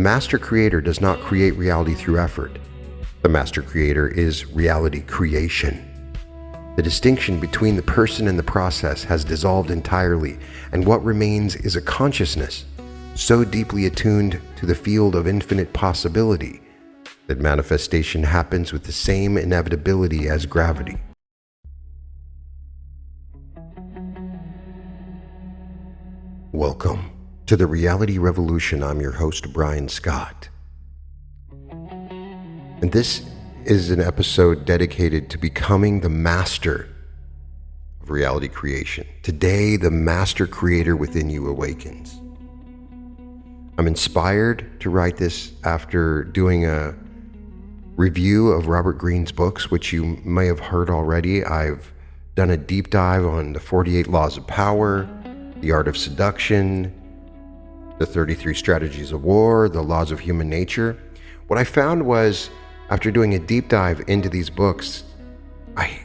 master creator does not create reality through effort. The master creator is reality creation. The distinction between the person and the process has dissolved entirely, and what remains is a consciousness so deeply attuned to the field of infinite possibility that manifestation happens with the same inevitability as gravity. Welcome to the Reality Revolution. I'm your host, Brian Scott. And this is an episode dedicated to becoming the master of reality creation. Today, the master creator within you awakens. I'm inspired to write this after doing a review of Robert Greene's books, which you may have heard already. I've done a deep dive on the 48 Laws of Power, the Art of Seduction, the 33 Strategies of War, the Laws of Human Nature. What I found was, after doing a deep dive into these books, I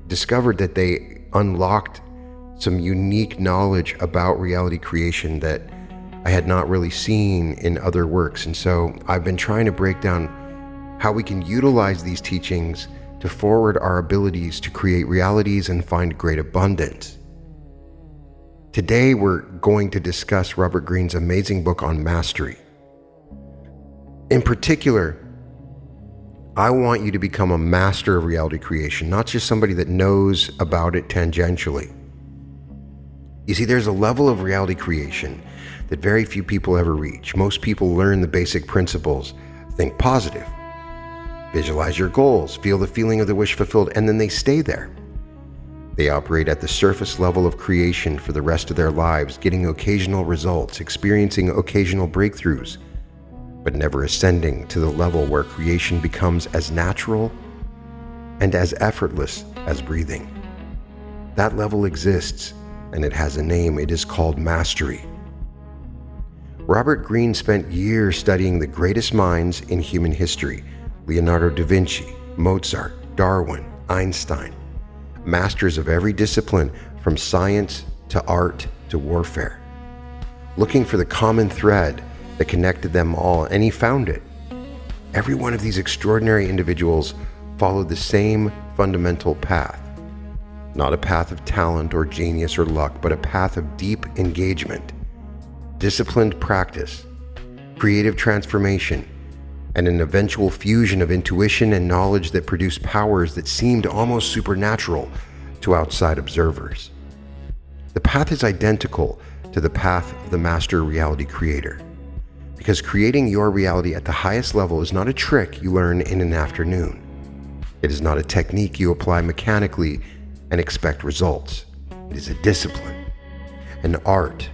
discovered that they unlocked some unique knowledge about reality creation that I had not really seen in other works. And so I've been trying to break down how we can utilize these teachings to forward our abilities to create realities and find great abundance. Today, we're going to discuss Robert Greene's amazing book on mastery. In particular, I want you to become a master of reality creation, not just somebody that knows about it tangentially. You see, there's a level of reality creation that very few people ever reach. Most people learn the basic principles. Think positive, visualize your goals, feel the feeling of the wish fulfilled, and then they stay there. They operate at the surface level of creation for the rest of their lives, getting occasional results, experiencing occasional breakthroughs, but never ascending to the level where creation becomes as natural and as effortless as breathing. That level exists, and it has a name. It is called mastery. Robert Greene spent years studying the greatest minds in human history: Leonardo da Vinci, Mozart, Darwin, Einstein, masters of every discipline from science to art to warfare, looking for the common thread that connected them all, and he found it. Every one of these extraordinary individuals followed the same fundamental path. Not a path of talent or genius or luck, but a path of deep engagement, disciplined practice, creative transformation, and an eventual fusion of intuition and knowledge that produced powers that seemed almost supernatural to outside observers. The path is identical to the path of the master reality creator, because creating your reality at the highest level is not a trick you learn in an afternoon. It is not a technique you apply mechanically and expect results. It is a discipline, an art,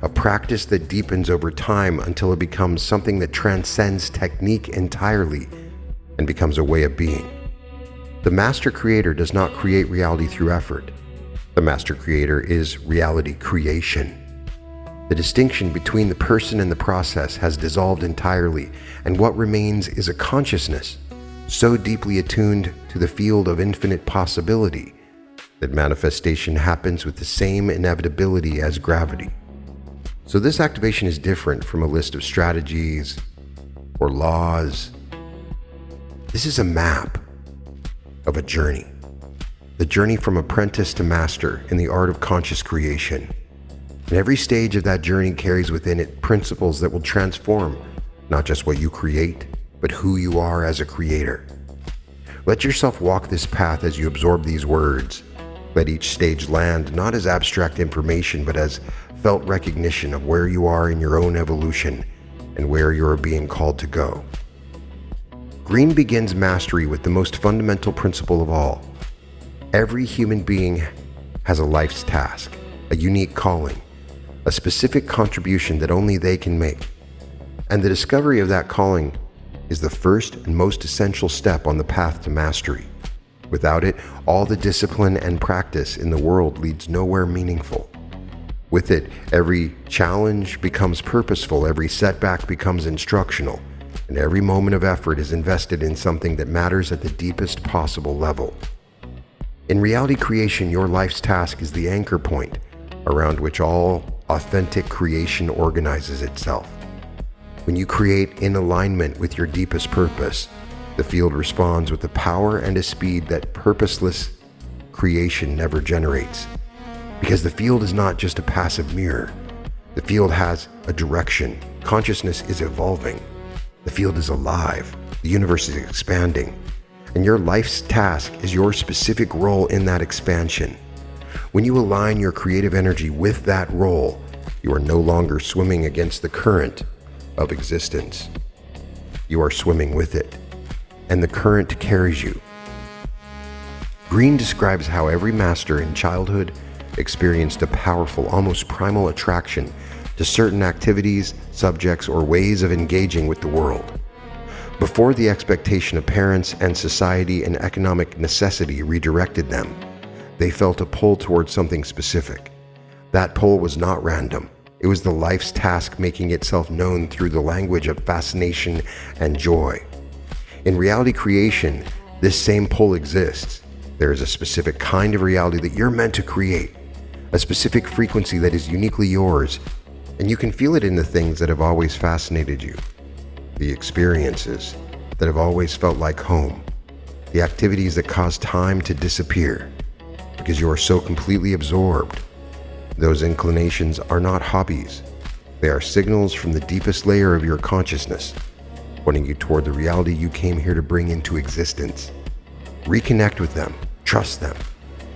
a practice that deepens over time until it becomes something that transcends technique entirely and becomes a way of being. The master creator does not create reality through effort. The master creator is reality creation. The distinction between the person and the process has dissolved entirely, and what remains is a consciousness so deeply attuned to the field of infinite possibility that manifestation happens with the same inevitability as gravity. So this activation is different from a list of strategies or laws. This is a map of a journey. The journey from apprentice to master in the art of conscious creation. And every stage of that journey carries within it principles that will transform not just what you create, but who you are as a creator. Let yourself walk this path as you absorb these words. Let each stage land not as abstract information, but as felt recognition of where you are in your own evolution and where you are being called to go. Greene begins mastery with the most fundamental principle of all. Every human being has a life's task, a unique calling, a specific contribution that only they can make. And the discovery of that calling is the first and most essential step on the path to mastery. Without it, all the discipline and practice in the world leads nowhere meaningful. With it, every challenge becomes purposeful, every setback becomes instructional, and every moment of effort is invested in something that matters at the deepest possible level. In reality creation, your life's task is the anchor point around which all authentic creation organizes itself. When you create in alignment with your deepest purpose, the field responds with a power and a speed that purposeless creation never generates. Because the field is not just a passive mirror. The field has a direction. Consciousness is evolving. The field is alive. The universe is expanding. And your life's task is your specific role in that expansion. When you align your creative energy with that role, you are no longer swimming against the current of existence. You are swimming with it, and the current carries you. Greene describes how every master in childhood experienced a powerful, almost primal attraction to certain activities, subjects, or ways of engaging with the world. Before the expectation of parents and society and economic necessity redirected them, they felt a pull towards something specific. That pull was not random. It was the life's task making itself known through the language of fascination and joy. In reality creation, this same pull exists. There is a specific kind of reality that you're meant to create, a specific frequency that is uniquely yours, and you can feel it in the things that have always fascinated you, the experiences that have always felt like home, the activities that cause time to disappear because you are so completely absorbed. Those inclinations are not hobbies. They are signals from the deepest layer of your consciousness, pointing you toward the reality you came here to bring into existence. Reconnect with them. Trust them.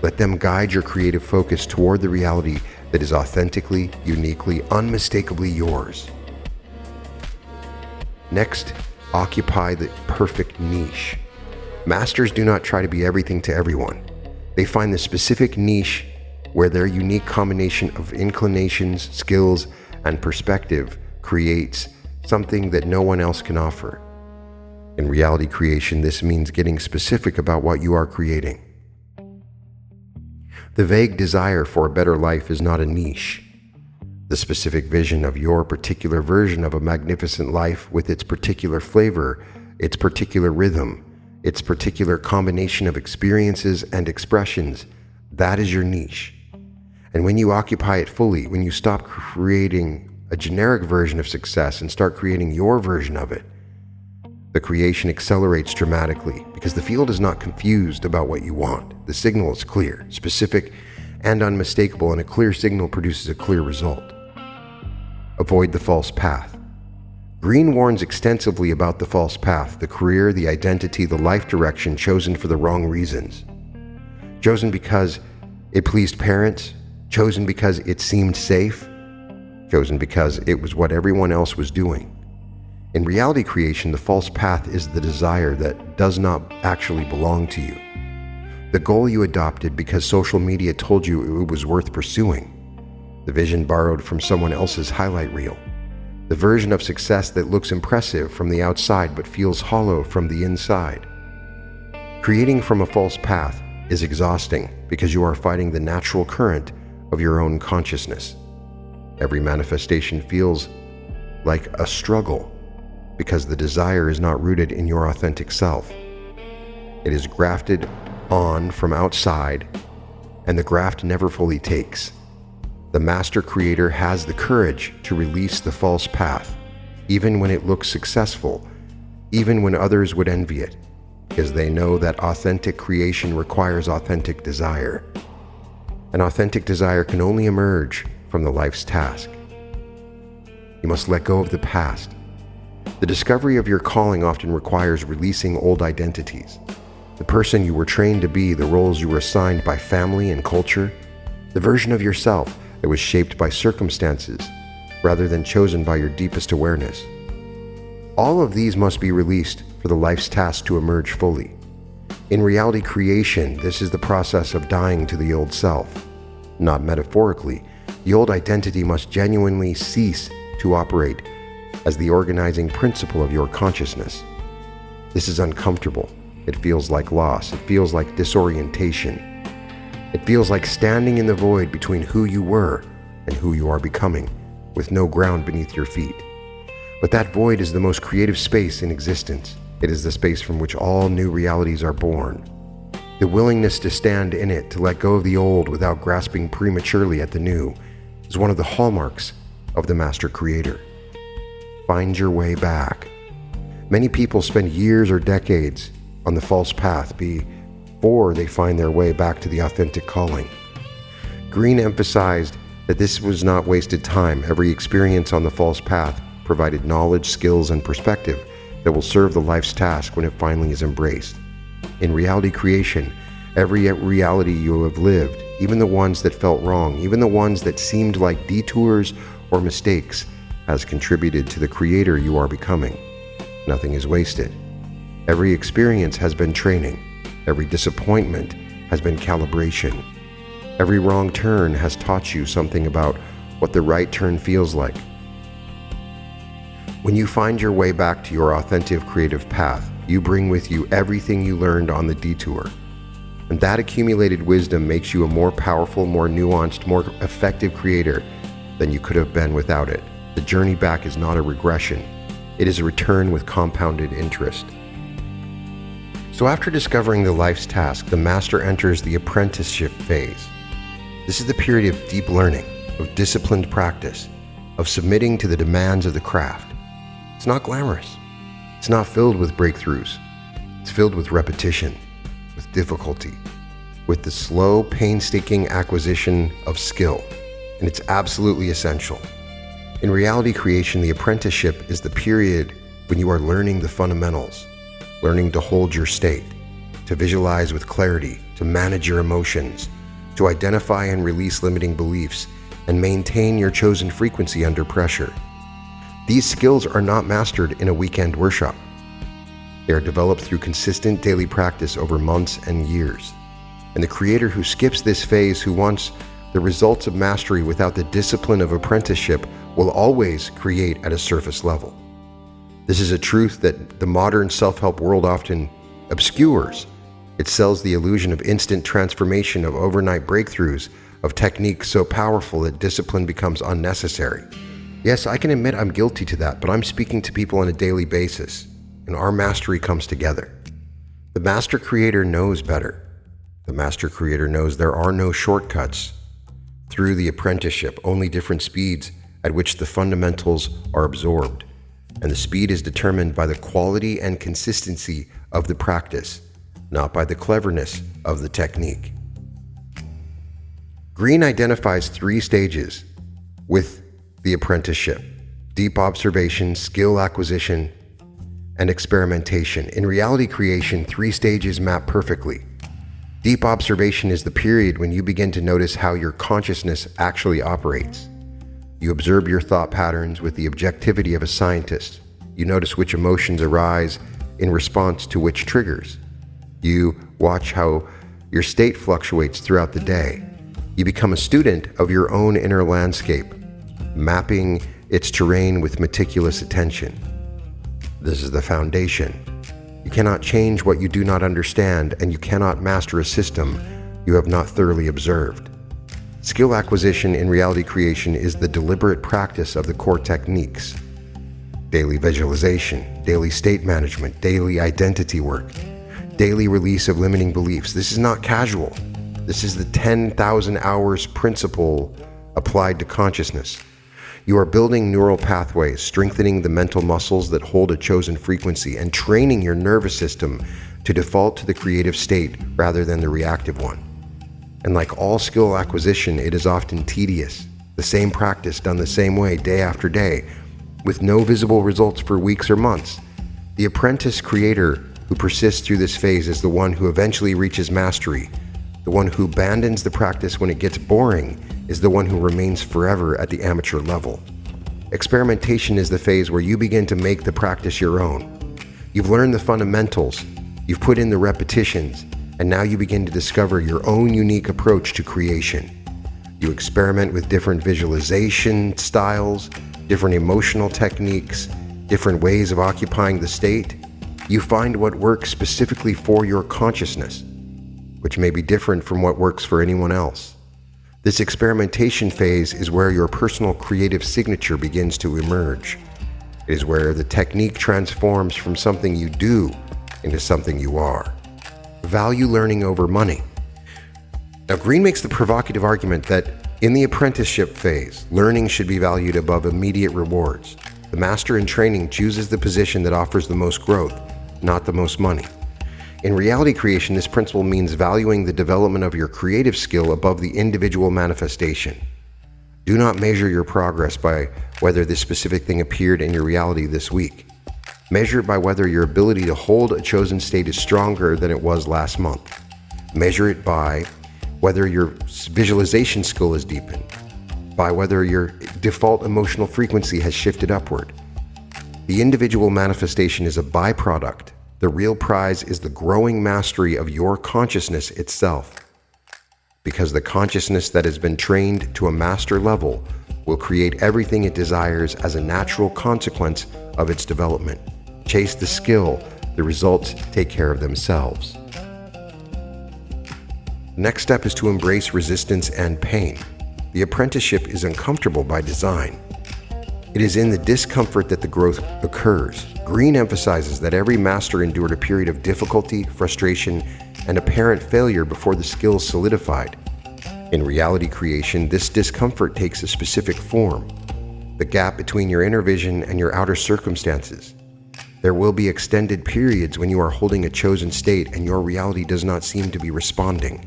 Let them guide your creative focus toward the reality that is authentically, uniquely, unmistakably yours. Next, occupy the perfect niche. Masters do not try to be everything to everyone. They find the specific niche where their unique combination of inclinations, skills, and perspective creates something that no one else can offer. In reality creation, this means getting specific about what you are creating. The vague desire for a better life is not a niche. The specific vision of your particular version of a magnificent life with its particular flavor, its particular rhythm, its particular combination of experiences and expressions, that is your niche. And when you occupy it fully, when you stop creating a generic version of success and start creating your version of it, the creation accelerates dramatically because the field is not confused about what you want. The signal is clear, specific, and unmistakable, and a clear signal produces a clear result. Avoid the false path. Greene warns extensively about the false path, the career, the identity, the life direction chosen for the wrong reasons. Chosen because it pleased parents, chosen because it seemed safe, chosen because it was what everyone else was doing. In reality creation, the false path is the desire that does not actually belong to you. The goal you adopted because social media told you it was worth pursuing. The vision borrowed from someone else's highlight reel. The version of success that looks impressive from the outside but feels hollow from the inside. Creating from a false path is exhausting because you are fighting the natural current of your own consciousness. Every manifestation feels like a struggle because the desire is not rooted in your authentic self. It is grafted on from outside, and the graft never fully takes. The master creator has the courage to release the false path, even when it looks successful, even when others would envy it, because they know that authentic creation requires authentic desire. An authentic desire can only emerge from the life's task. You must let go of the past. The discovery of your calling often requires releasing old identities. The person you were trained to be, the roles you were assigned by family and culture, the version of yourself that was shaped by circumstances rather than chosen by your deepest awareness. All of these must be released for the life's task to emerge fully. In reality creation, this is the process of dying to the old self. Not metaphorically, the old identity must genuinely cease to operate as the organizing principle of your consciousness. This is uncomfortable. It feels like loss. It feels like disorientation. It feels like standing in the void between who you were and who you are becoming, with no ground beneath your feet. But that void is the most creative space in existence. It is the space from which all new realities are born. The willingness to stand in it, to let go of the old without grasping prematurely at the new, is one of the hallmarks of the Master Creator. find your way back. Many people spend years or decades on the false path before they find their way back to the authentic calling. Greene emphasized that this was not wasted time. Every experience on the false path provided knowledge, skills, and perspective that will serve the life's task when it finally is embraced. In reality creation, every reality you have lived, even the ones that felt wrong, even the ones that seemed like detours or mistakes, has contributed to the creator you are becoming. Nothing is wasted. Every experience has been training. Every disappointment has been calibration. Every wrong turn has taught you something about what the right turn feels like. When you find your way back to your authentic creative path, you bring with you everything you learned on the detour. And that accumulated wisdom makes you a more powerful, more nuanced, more effective creator than you could have been without it. The journey back is not a regression. It is a return with compounded interest. So after discovering the life's task, the master enters the apprenticeship phase. This is the period of deep learning, of disciplined practice, of submitting to the demands of the craft. It's not glamorous. It's not filled with breakthroughs. It's filled with repetition, with difficulty, with the slow, painstaking acquisition of skill. And it's absolutely essential. In reality creation, the apprenticeship is the period when you are learning the fundamentals, learning to hold your state, to visualize with clarity, to manage your emotions, to identify and release limiting beliefs, and maintain your chosen frequency under pressure. These skills are not mastered in a weekend workshop. They are developed through consistent daily practice over months and years. And the creator who skips this phase, who wants the results of mastery without the discipline of apprenticeship, will always create at a surface level. This is a truth that the modern self-help world often obscures. It sells the illusion of instant transformation, of overnight breakthroughs, of techniques so powerful that discipline becomes unnecessary. Yes, I can admit I'm guilty to that, but I'm speaking to people on a daily basis, and our mastery comes together. The master creator knows better. The master creator knows there are no shortcuts through the apprenticeship, only different speeds at which the fundamentals are absorbed. And the speed is determined by the quality and consistency of the practice, not by the cleverness of the technique. Greene identifies 3 stages with the apprenticeship: deep observation, skill acquisition, and experimentation. In reality creation, 3 stages map perfectly. Deep observation is the period when you begin to notice how your consciousness actually operates. You observe your thought patterns with the objectivity of a scientist. You notice which emotions arise in response to which triggers. You watch how your state fluctuates throughout the day. You become a student of your own inner landscape, mapping its terrain with meticulous attention. This is the foundation. You cannot change what you do not understand, and you cannot master a system you have not thoroughly observed. Skill acquisition in reality creation is the deliberate practice of the core techniques: daily visualization, daily state management, daily identity work, daily release of limiting beliefs. This is not casual. This is the 10,000 hours principle applied to consciousness. You are building neural pathways, strengthening the mental muscles that hold a chosen frequency, and training your nervous system to default to the creative state rather than the reactive one. And like all skill acquisition, it is often tedious. The same practice done the same way day after day, with no visible results for weeks or months. The apprentice creator who persists through this phase is the one who eventually reaches mastery. The one who abandons the practice when it gets boring is the one who remains forever at the amateur level. Experimentation is the phase where you begin to make the practice your own. You've learned the fundamentals, you've put in the repetitions, and now you begin to discover your own unique approach to creation. You experiment with different visualization styles, different emotional techniques, different ways of occupying the state. You find what works specifically for your consciousness, which may be different from what works for anyone else. This experimentation phase is where your personal creative signature begins to emerge. It is where the technique transforms from something you do into something you are. Value learning over money. Now, Greene makes the provocative argument that in the apprenticeship phase, learning should be valued above immediate rewards. The master in training chooses the position that offers the most growth, not the most money. In reality creation, this principle means valuing the development of your creative skill above the individual manifestation. Do not measure your progress by whether this specific thing appeared in your reality this week. Measure it by whether your ability to hold a chosen state is stronger than it was last month. Measure it by whether your visualization skill is deepened, by whether your default emotional frequency has shifted upward. The individual manifestation is a byproduct. The real prize is the growing mastery of your consciousness itself. Because the consciousness that has been trained to a master level will create everything it desires as a natural consequence of its development. Chase the skill, the results take care of themselves. The next step is to embrace resistance and pain. The apprenticeship is uncomfortable by design. It is in the discomfort that the growth occurs. Greene emphasizes that every master endured a period of difficulty, frustration, and apparent failure before the skills solidified. In reality creation, this discomfort takes a specific form, the gap between your inner vision and your outer circumstances. There will be extended periods when you are holding a chosen state and your reality does not seem to be responding.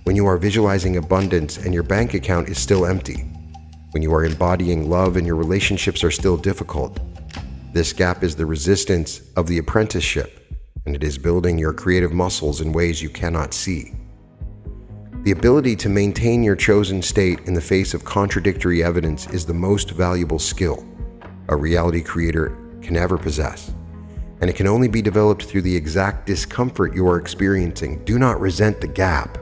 When you are visualizing abundance and your bank account is still empty. When you are embodying love and your relationships are still difficult. This gap is the resistance of the apprenticeship, and it is building your creative muscles in ways you cannot see. The ability to maintain your chosen state in the face of contradictory evidence is the most valuable skill a reality creator can ever possess, and it can only be developed through the exact discomfort you are experiencing. Do not resent the gap.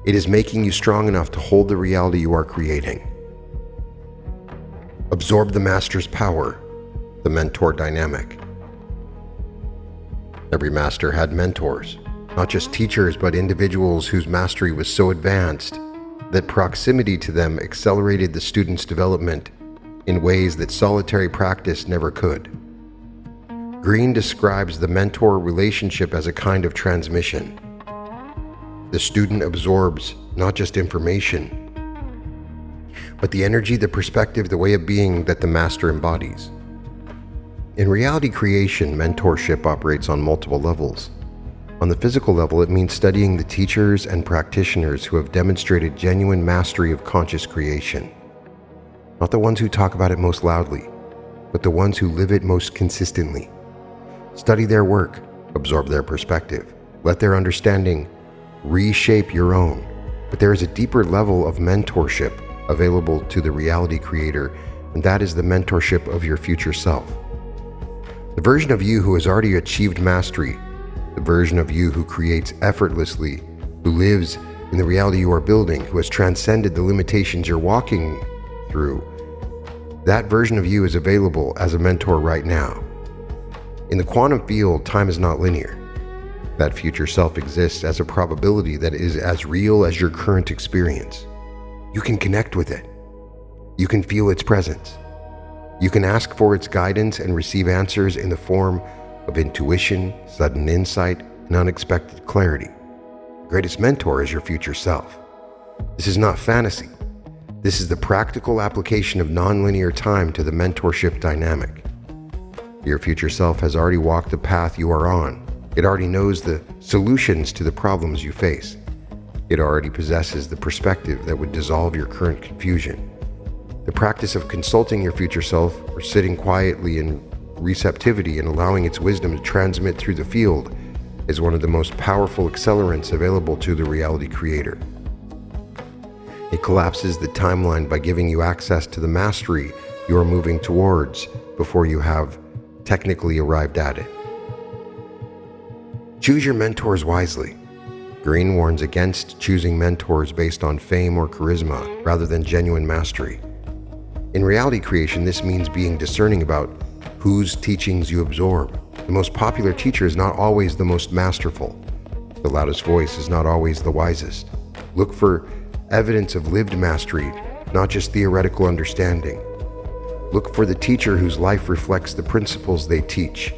It is making you strong enough to hold the reality you are creating. Absorb the master's power, the mentor dynamic. Every master had mentors, not just teachers, but individuals whose mastery was so advanced that proximity to them accelerated the student's development in ways that solitary practice never could. Greene describes the mentor relationship as a kind of transmission. The student absorbs not just information, but the energy, the perspective, the way of being that the master embodies. In reality creation, mentorship operates on multiple levels. On the physical level, it means studying the teachers and practitioners who have demonstrated genuine mastery of conscious creation. Not the ones who talk about it most loudly, but the ones who live it most consistently. Study their work, absorb their perspective, let their understanding reshape your own. But there is a deeper level of mentorship available to the reality creator, and that is the mentorship of your future self. The version of you who has already achieved mastery, the version of you who creates effortlessly, who lives in the reality you are building, who has transcended the limitations you're walking through. That version of you is available as a mentor right now. In the quantum field, time is not linear. That future self exists as a probability that is as real as your current experience. You can connect with it. You can feel its presence. You can ask for its guidance and receive answers in the form of intuition, sudden insight, and unexpected clarity. The greatest mentor is your future self. This is not fantasy. This is the practical application of nonlinear time to the mentorship dynamic. Your future self has already walked the path you are on. It already knows the solutions to the problems you face. It already possesses the perspective that would dissolve your current confusion. The practice of consulting your future self, or sitting quietly in receptivity and allowing its wisdom to transmit through the field, is one of the most powerful accelerants available to the reality creator. It collapses the timeline by giving you access to the mastery you are moving towards before you have technically arrived at it. Choose your mentors wisely. Greene warns against choosing mentors based on fame or charisma rather than genuine mastery. In reality creation, this means being discerning about whose teachings you absorb. The most popular teacher is not always the most masterful. The loudest voice is not always the wisest. Look for evidence of lived mastery, not just theoretical understanding. Look for the teacher whose life reflects the principles they teach.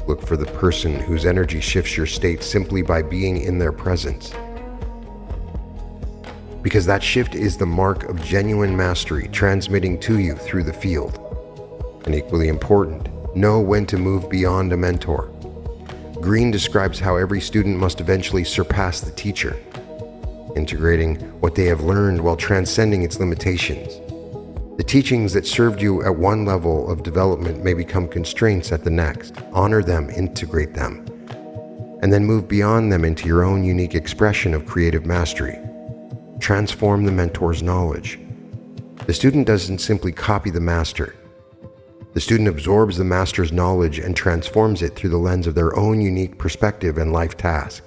Look for the person whose energy shifts your state simply by being in their presence. Because that shift is the mark of genuine mastery transmitting to you through the field. And equally important, know when to move beyond a mentor. Greene describes how every student must eventually surpass the teacher, integrating what they have learned while transcending its limitations. The teachings that served you at one level of development may become constraints at the next. Honor them, integrate them, and then move beyond them into your own unique expression of creative mastery. Transform the mentor's knowledge. The student doesn't simply copy the master. The student absorbs the master's knowledge and transforms it through the lens of their own unique perspective and life task.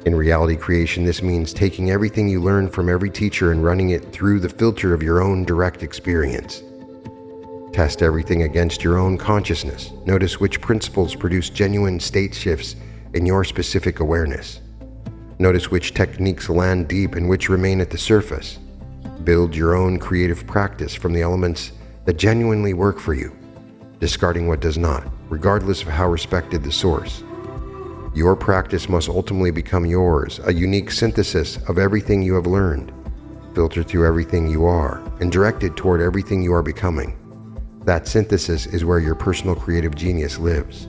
In reality creation, this means taking everything you learn from every teacher and running it through the filter of your own direct experience. Test everything against your own consciousness. Notice which principles produce genuine state shifts in your specific awareness. Notice which techniques land deep and which remain at the surface. Build your own creative practice from the elements that genuinely work for you, discarding what does not, regardless of how respected the source. Your practice must ultimately become yours, a unique synthesis of everything you have learned, filtered through everything you are, and directed toward everything you are becoming. That synthesis is where your personal creative genius lives.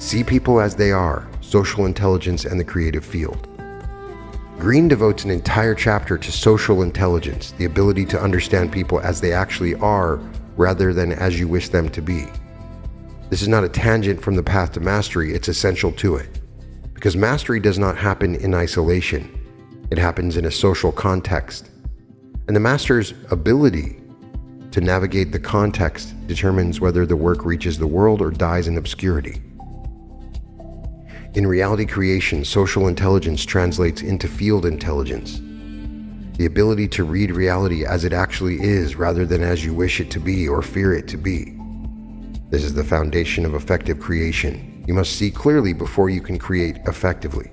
See people as they are, social intelligence and the creative field. Greene devotes an entire chapter to social intelligence, the ability to understand people as they actually are rather than as you wish them to be. This is not a tangent from the path to mastery, it's essential to it. Because mastery does not happen in isolation, it happens in a social context. And the master's ability to navigate the context determines whether the work reaches the world or dies in obscurity. In reality creation, social intelligence translates into field intelligence, the ability to read reality as it actually is rather than as you wish it to be or fear it to be. This is the foundation of effective creation. You must see clearly before you can create effectively.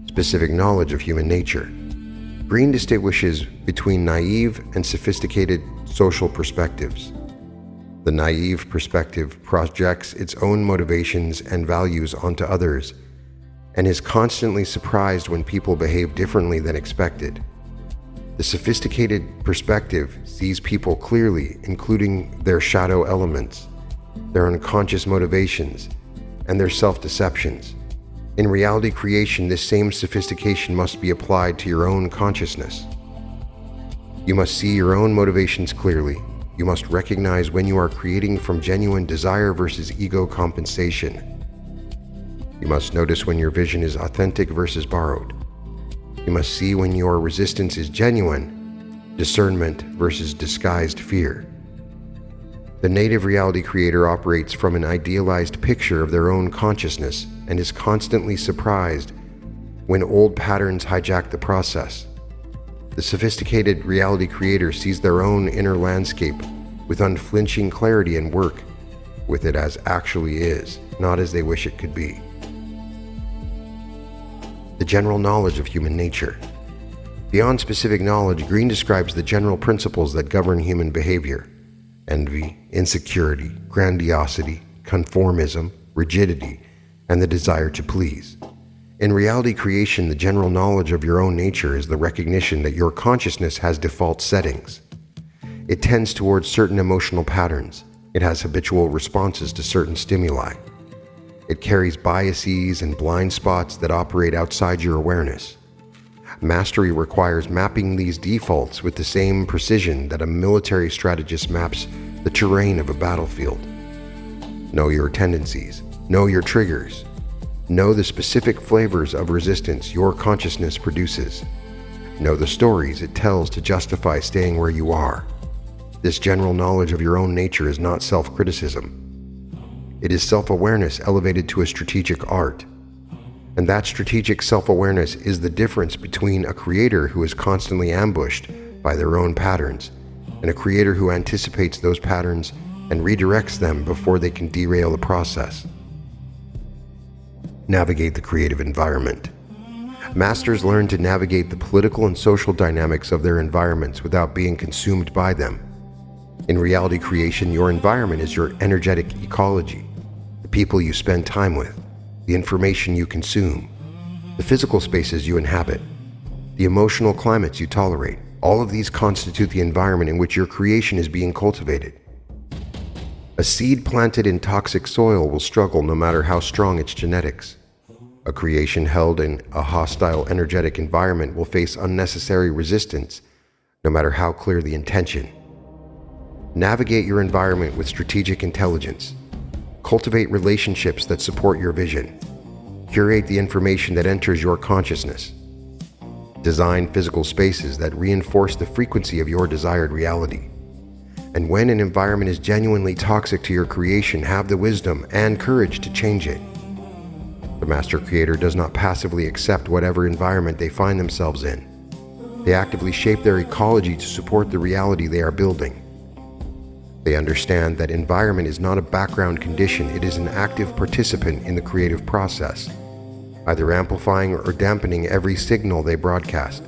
Specific knowledge of human nature. Greene distinguishes between naive and sophisticated social perspectives. The naive perspective projects its own motivations and values onto others and is constantly surprised when people behave differently than expected. The sophisticated perspective sees people clearly, including their shadow elements, their unconscious motivations, and their self-deceptions. In reality creation, this same sophistication must be applied to your own consciousness. You must see your own motivations clearly. You must recognize when you are creating from genuine desire versus ego compensation. You must notice when your vision is authentic versus borrowed. You must see when your resistance is genuine, discernment versus disguised fear. The native reality creator operates from an idealized picture of their own consciousness and is constantly surprised when old patterns hijack the process. The sophisticated reality creator sees their own inner landscape with unflinching clarity and work with it as actually is, not as they wish it could be. The general knowledge of human nature. Beyond specific knowledge, Greene describes the general principles that govern human behavior: envy, insecurity, grandiosity, conformism, rigidity, and the desire to please. In reality creation, the general knowledge of your own nature is the recognition that your consciousness has default settings. It tends towards certain emotional patterns. It has habitual responses to certain stimuli. It carries biases and blind spots that operate outside your awareness. Mastery requires mapping these defaults with the same precision that a military strategist maps the terrain of a battlefield. Know your tendencies. Know your triggers. Know the specific flavors of resistance your consciousness produces. Know the stories it tells to justify staying where you are. This general knowledge of your own nature is not self-criticism. It is self-awareness elevated to a strategic art. And that strategic self-awareness is the difference between a creator who is constantly ambushed by their own patterns and a creator who anticipates those patterns and redirects them before they can derail the process. Navigate the creative environment. Masters learn to navigate the political and social dynamics of their environments without being consumed by them. In reality creation, your environment is your energetic ecology, the people you spend time with, the information you consume, the physical spaces you inhabit, the emotional climates you tolerate, All of these constitute the environment in which your creation is being cultivated. A seed planted in toxic soil will struggle no matter how strong its genetics. A creation held in a hostile energetic environment will face unnecessary resistance no matter how clear the intention. Navigate your environment with strategic intelligence. Cultivate relationships that support your vision. Curate the information that enters your consciousness. Design physical spaces that reinforce the frequency of your desired reality. And when an environment is genuinely toxic to your creation, have the wisdom and courage to change it. The master creator does not passively accept whatever environment they find themselves in. They actively shape their ecology to support the reality they are building. They understand that environment is not a background condition, it is an active participant in the creative process, either amplifying or dampening every signal they broadcast.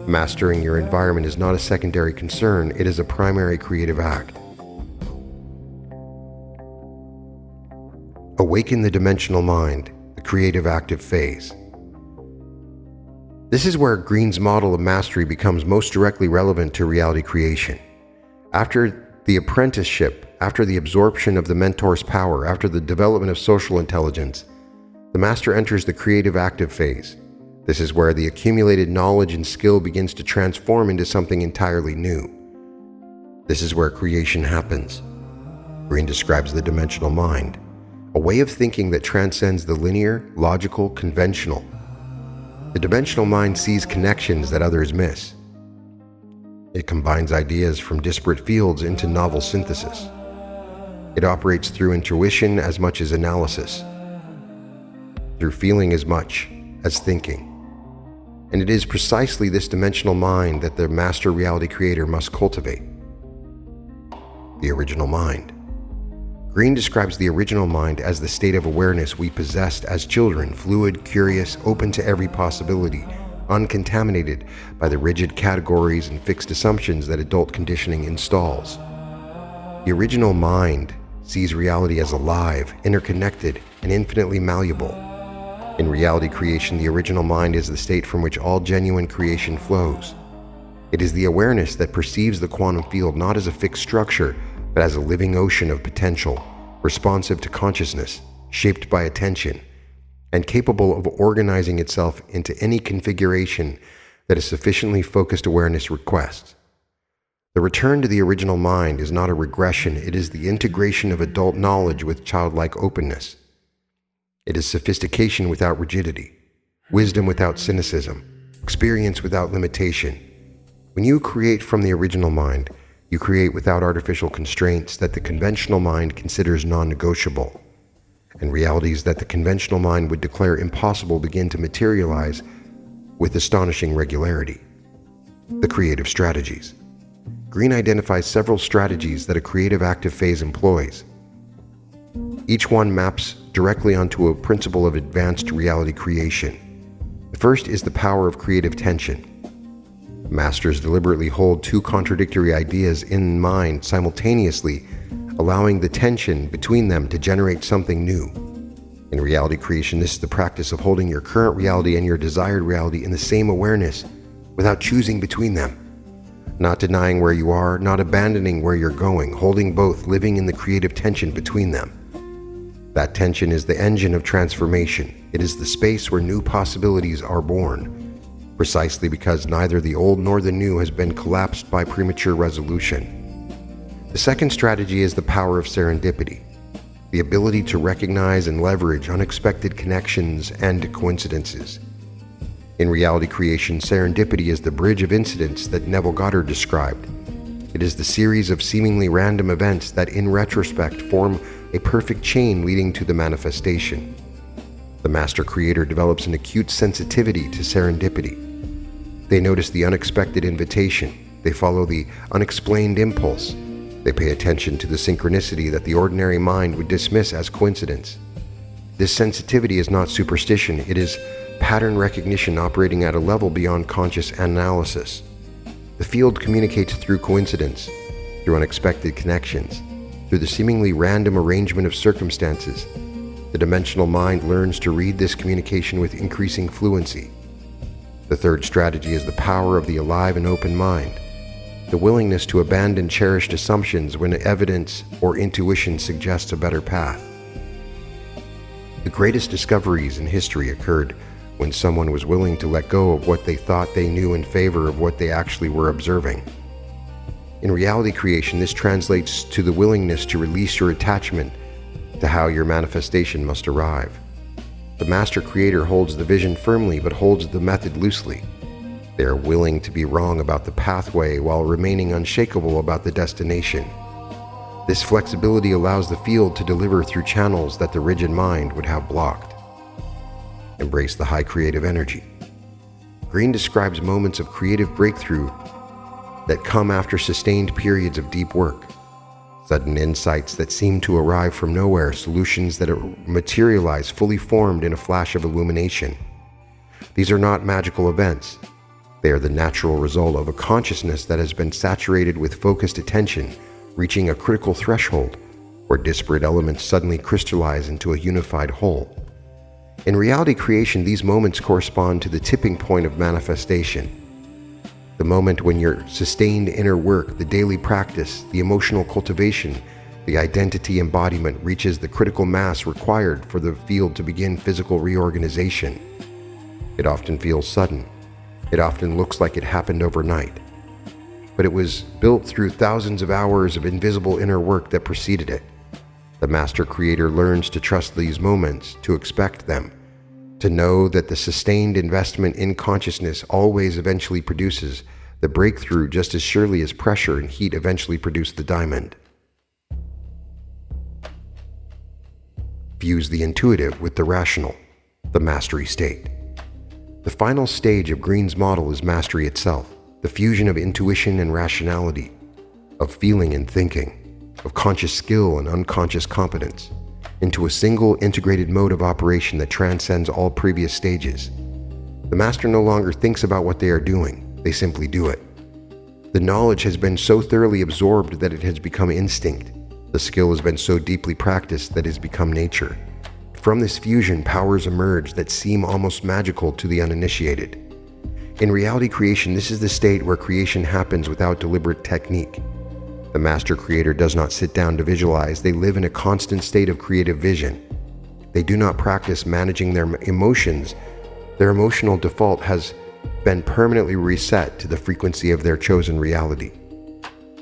Mastering your environment is not a secondary concern, it is a primary creative act. Awaken the dimensional mind, the creative active phase. This is where Greene's model of mastery becomes most directly relevant to reality creation. After the apprenticeship, after the absorption of the mentor's power, after the development of social intelligence, the master enters the creative active phase. This is where the accumulated knowledge and skill begins to transform into something entirely new. This is where creation happens. Greene describes the dimensional mind, a way of thinking that transcends the linear, logical, conventional. The dimensional mind sees connections that others miss. It combines ideas from disparate fields into novel synthesis. It operates through intuition as much as analysis, through feeling as much as thinking. And it is precisely this dimensional mind that the master reality creator must cultivate. The original mind. Greene describes the original mind as the state of awareness we possessed as children, fluid, curious, open to every possibility, uncontaminated by the rigid categories and fixed assumptions that adult conditioning installs. The original mind sees reality as alive, interconnected, and infinitely malleable. In reality creation, the original mind is the state from which all genuine creation flows. It is the awareness that perceives the quantum field not as a fixed structure, but as a living ocean of potential, responsive to consciousness, shaped by attention, and capable of organizing itself into any configuration that a sufficiently focused awareness requests. The return to the original mind is not a regression, it is the integration of adult knowledge with childlike openness. It is sophistication without rigidity, wisdom without cynicism, experience without limitation. When you create from the original mind, you create without artificial constraints that the conventional mind considers non-negotiable, and realities that the conventional mind would declare impossible begin to materialize with astonishing regularity. The creative strategies. Greene identifies several strategies that a creative active phase employs. Each one maps directly onto a principle of advanced reality creation. The first is the power of creative tension. Masters deliberately hold two contradictory ideas in mind simultaneously, allowing the tension between them to generate something new. In reality creation, this is the practice of holding your current reality and your desired reality in the same awareness without choosing between them. Not denying where you are, not abandoning where you're going, holding both, living in the creative tension between them. That tension is the engine of transformation. It is the space where new possibilities are born, precisely because neither the old nor the new has been collapsed by premature resolution. The second strategy is the power of serendipity, the ability to recognize and leverage unexpected connections and coincidences. In reality creation, serendipity is the bridge of incidents that Neville Goddard described. It is the series of seemingly random events that, in retrospect, form a perfect chain leading to the manifestation. The master creator develops an acute sensitivity to serendipity. They notice the unexpected invitation. They follow the unexplained impulse. They pay attention to the synchronicity that the ordinary mind would dismiss as coincidence. This sensitivity is not superstition, it is pattern recognition operating at a level beyond conscious analysis. The field communicates through coincidence, through unexpected connections, through the seemingly random arrangement of circumstances. The dimensional mind learns to read this communication with increasing fluency. The third strategy is the power of the alive and open mind, the willingness to abandon cherished assumptions when evidence or intuition suggests a better path. The greatest discoveries in history occurred when someone was willing to let go of what they thought they knew in favor of what they actually were observing. In reality creation, this translates to the willingness to release your attachment to how your manifestation must arrive. The master creator holds the vision firmly but holds the method loosely. They are willing to be wrong about the pathway while remaining unshakable about the destination. This flexibility allows the field to deliver through channels that the rigid mind would have blocked. Embrace the high creative energy. Greene describes moments of creative breakthrough that come after sustained periods of deep work. Sudden insights that seem to arrive from nowhere, solutions that materialize fully formed in a flash of illumination. These are not magical events. They are the natural result of a consciousness that has been saturated with focused attention, reaching a critical threshold where disparate elements suddenly crystallize into a unified whole. In reality creation, these moments correspond to the tipping point of manifestation. The moment when your sustained inner work, the daily practice, the emotional cultivation, the identity embodiment reaches the critical mass required for the field to begin physical reorganization. It often feels sudden. It often looks like it happened overnight. But it was built through thousands of hours of invisible inner work that preceded it. The master creator learns to trust these moments, to expect them, to know that the sustained investment in consciousness always eventually produces the breakthrough just as surely as pressure and heat eventually produce the diamond. Fuse the intuitive with the rational, the mastery state. The final stage of Greene's model is mastery itself, the fusion of intuition and rationality, of feeling and thinking, of conscious skill and unconscious competence, into a single integrated mode of operation that transcends all previous stages. The master no longer thinks about what they are doing, they simply do it. The knowledge has been so thoroughly absorbed that it has become instinct. The skill has been so deeply practiced that it has become nature. From this fusion, powers emerge that seem almost magical to the uninitiated. In reality creation, this is the state where creation happens without deliberate technique. The master creator does not sit down to visualize, they live in a constant state of creative vision. They do not practice managing their emotions. Their emotional default has been permanently reset to the frequency of their chosen reality.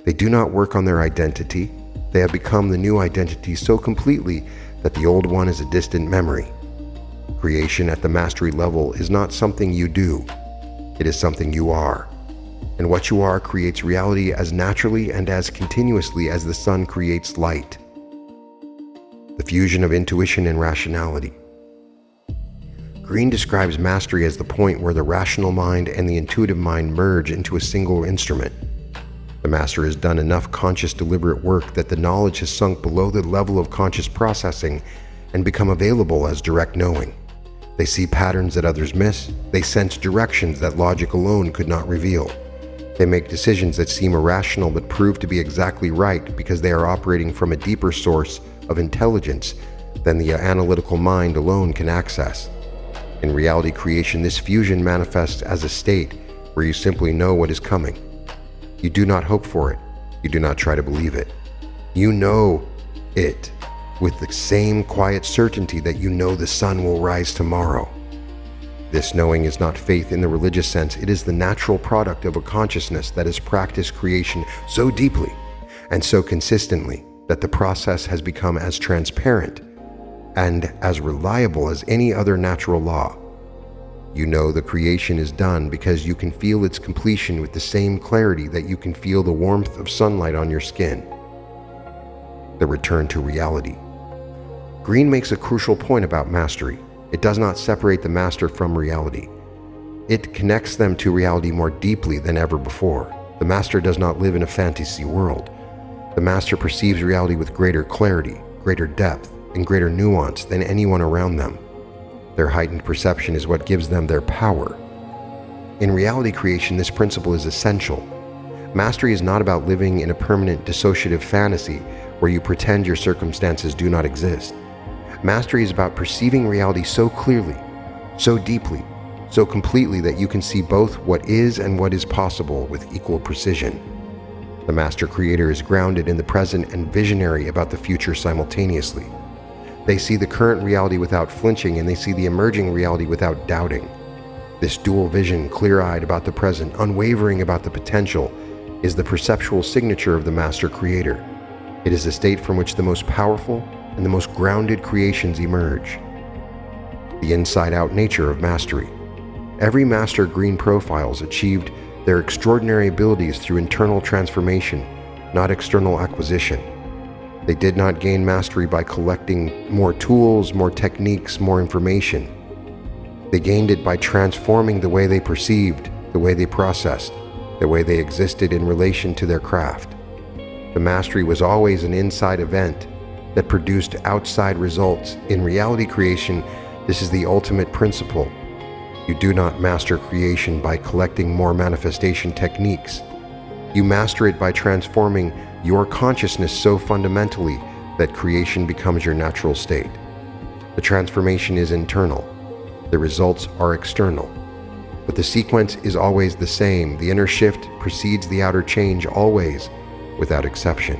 They do not work on their identity. They have become the new identity so completely that the old one is a distant memory. Creation at the mastery level is not something you do. It is something you are. And what you are creates reality as naturally and as continuously as the sun creates light. The fusion of intuition and rationality. Greene describes mastery as the point where the rational mind and the intuitive mind merge into a single instrument. The master has done enough conscious deliberate work that the knowledge has sunk below the level of conscious processing and become available as direct knowing. They see patterns that others miss. They sense directions that logic alone could not reveal. They make decisions that seem irrational but prove to be exactly right because they are operating from a deeper source of intelligence than the analytical mind alone can access. In reality creation, this fusion manifests as a state where you simply know what is coming. You do not hope for it. You do not try to believe it. You know it with the same quiet certainty that you know the sun will rise tomorrow. This knowing is not faith in the religious sense. It is the natural product of a consciousness that has practiced creation so deeply and so consistently that the process has become as transparent and as reliable as any other natural law. You know the creation is done because you can feel its completion with the same clarity that you can feel the warmth of sunlight on your skin. The return to reality. Greene makes a crucial point about mastery. It does not separate the master from reality. It connects them to reality more deeply than ever before. The master does not live in a fantasy world. The master perceives reality with greater clarity, greater depth, and greater nuance than anyone around them. Their heightened perception is what gives them their power. In reality creation, this principle is essential. Mastery is not about living in a permanent dissociative fantasy where you pretend your circumstances do not exist. Mastery is about perceiving reality so clearly, so deeply, so completely that you can see both what is and what is possible with equal precision. The Master Creator is grounded in the present and visionary about the future simultaneously. They see the current reality without flinching, and they see the emerging reality without doubting. This dual vision, clear-eyed about the present, unwavering about the potential, is the perceptual signature of the Master Creator. It is the state from which the most powerful and the most grounded creations emerge. The inside-out nature of mastery. Every Master Greene profiles achieved their extraordinary abilities through internal transformation, not external acquisition. They did not gain mastery by collecting more tools, more techniques, more information. They gained it by transforming the way they perceived, the way they processed, the way they existed in relation to their craft. The mastery was always an inside event that produced outside results. In reality creation, this is the ultimate principle. You do not master creation by collecting more manifestation techniques. You master it by transforming your consciousness so fundamentally that creation becomes your natural state. The transformation is internal. The results are external. But the sequence is always the same. The inner shift precedes the outer change always, without exception.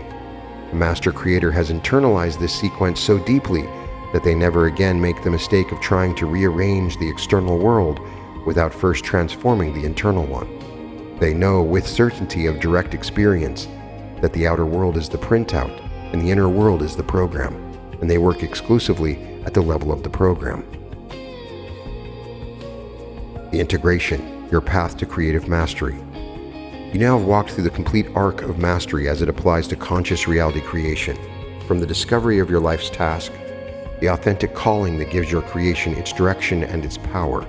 The Master Creator has internalized this sequence so deeply that they never again make the mistake of trying to rearrange the external world without first transforming the internal one. They know with certainty of direct experience that the outer world is the printout and the inner world is the program, and they work exclusively at the level of the program. The integration, your path to creative mastery. You now have walked through the complete arc of mastery as it applies to conscious reality creation, from the discovery of your life's task, the authentic calling that gives your creation its direction and its power,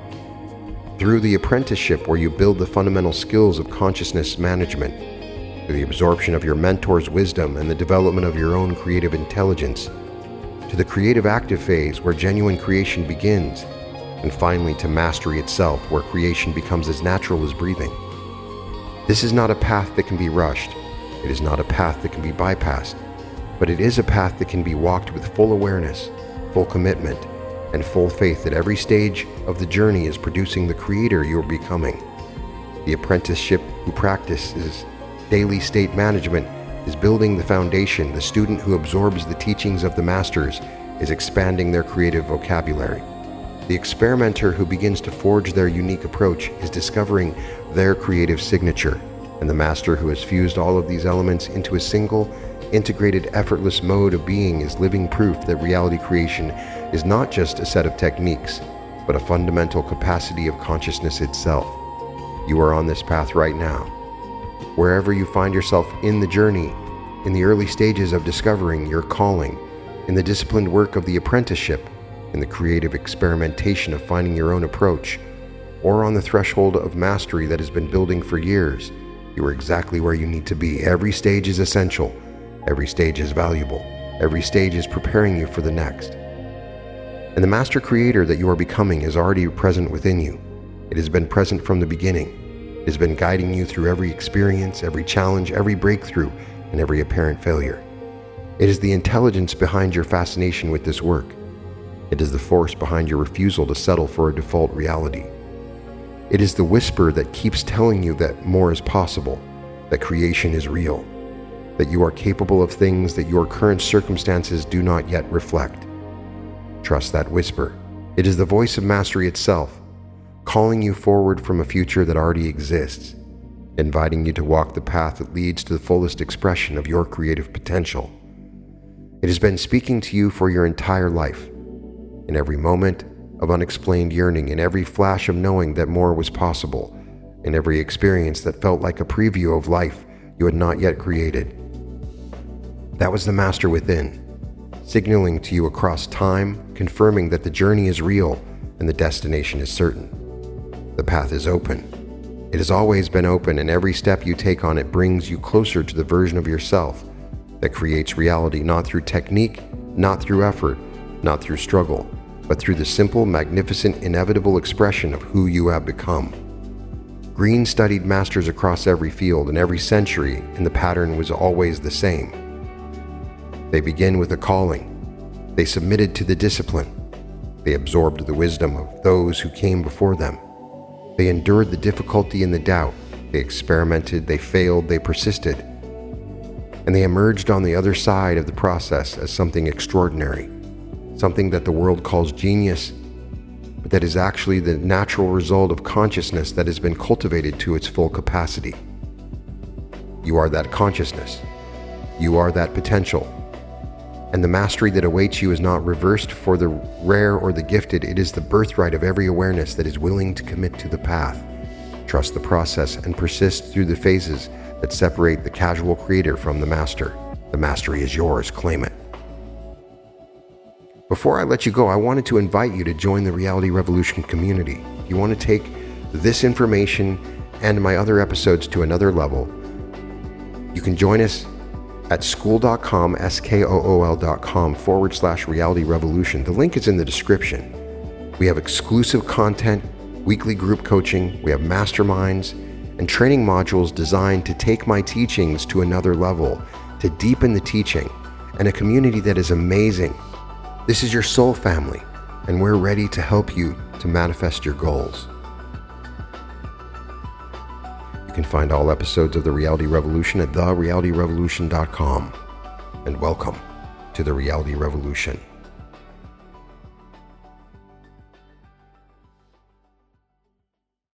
through the apprenticeship where you build the fundamental skills of consciousness management, to the absorption of your mentor's wisdom and the development of your own creative intelligence, to the creative active phase where genuine creation begins, and finally to mastery itself where creation becomes as natural as breathing. This is not a path that can be rushed. It is not a path that can be bypassed, but it is a path that can be walked with full awareness, full commitment, and full faith that every stage of the journey is producing the creator you are becoming. The apprenticeship who practices daily state management is building the foundation. The student who absorbs the teachings of the masters is expanding their creative vocabulary. The experimenter who begins to forge their unique approach is discovering their creative signature, and the master who has fused all of these elements into a single, integrated, effortless mode of being is living proof that reality creation is not just a set of techniques, but a fundamental capacity of consciousness itself. You are on this path right now. Wherever you find yourself in the journey, in the early stages of discovering your calling, in the disciplined work of the apprenticeship, in the creative experimentation of finding your own approach, or on the threshold of mastery that has been building for years, you are exactly where you need to be. Every stage is essential. Every stage is valuable. Every stage is preparing you for the next. And the Master Creator that you are becoming is already present within you. It has been present from the beginning. It has been guiding you through every experience, every challenge, every breakthrough, and every apparent failure. It is the intelligence behind your fascination with this work. It is the force behind your refusal to settle for a default reality. It is the whisper that keeps telling you that more is possible, that creation is real, that you are capable of things that your current circumstances do not yet reflect. Trust that whisper. It is the voice of mastery itself, calling you forward from a future that already exists, inviting you to walk the path that leads to the fullest expression of your creative potential. It has been speaking to you for your entire life, in every moment of unexplained yearning, in every flash of knowing that more was possible, in every experience that felt like a preview of life you had not yet created. That was the master within, signaling to you across time, confirming that the journey is real and the destination is certain. The path is open. It has always been open, and every step you take on it brings you closer to the version of yourself that creates reality not through technique, not through effort, not through struggle, but through the simple, magnificent, inevitable expression of who you have become. Greene studied masters across every field and every century, and the pattern was always the same. They begin with a calling. They submitted to the discipline. They absorbed the wisdom of those who came before them. They endured the difficulty and the doubt. They experimented, they failed, they persisted. And they emerged on the other side of the process as something extraordinary, something that the world calls genius, but that is actually the natural result of consciousness that has been cultivated to its full capacity. You are that consciousness. You are that potential. And the mastery that awaits you is not reversed for the rare or the gifted. It is the birthright of every awareness that is willing to commit to the path, trust the process, and persist through the phases that separate the casual creator from the master. The mastery is yours. Claim it. Before I let you go, I wanted to invite you to join the Reality Revolution community. If you want to take this information and my other episodes to another level, you can join us at school.com, skool.com/reality revolution. The link is in the description. We have exclusive content, weekly group coaching, we have masterminds, and training modules designed to take my teachings to another level, to deepen the teaching, and a community that is amazing. This is your soul family, and we're ready to help you to manifest your goals. You can find all episodes of The Reality Revolution at therealityrevolution.com. And welcome to The Reality Revolution.